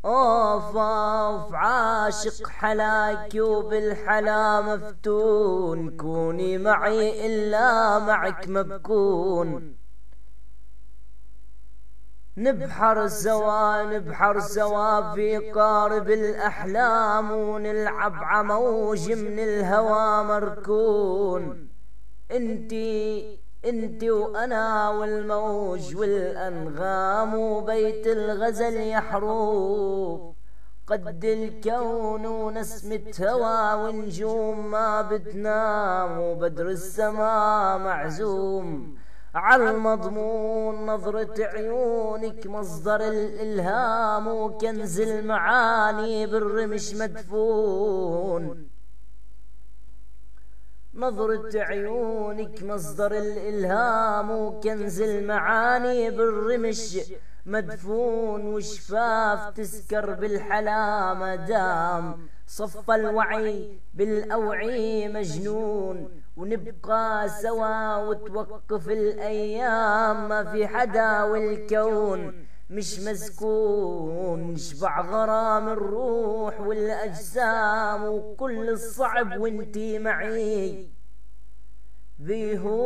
اوف اوف عاشق حلاك وبالحلا مفتون، كوني معي إلا معك ما بكون. نبحر سوا في قارب الأحلام، ونلعب عموج من الهوى مركون. انتي وانا والموج والانغام، وبيت الغزل يحروف قد الكون، ونسمة هوى ونجوم ما بتنام، وبدر السما معزوم عالمضمون. نظرة عيونك مصدر الإلهام، وكنز المعاني بالرمش مدفون. نظرة عيونك مصدر الإلهام، وكنز المعاني بالرمش مدفون. وشفاف تسكر بالحلا مدام صف الوعي بالأوعي مجنون. ونبقى سوا وتوقف الأيام، ما في حدا والكون مش مسكون. نشبع غرام الروح والأجسام، وكل الصعب وانتي معي بيهون.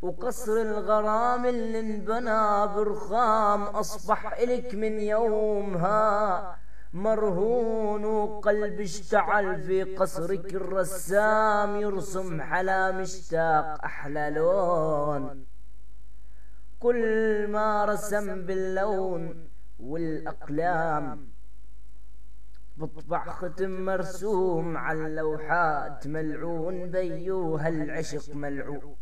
وقصر الغرام اللي انبنى برخام، أصبح إلك من يومها مرهون. وقلب اشتعل في قصرك الرسام، يرسم حلا مشتاق أحلى لون. كل ما رسم باللون والأقلام، بطبع ختم مرسوم على اللوحات ملعون. بيوها العشق ملعون.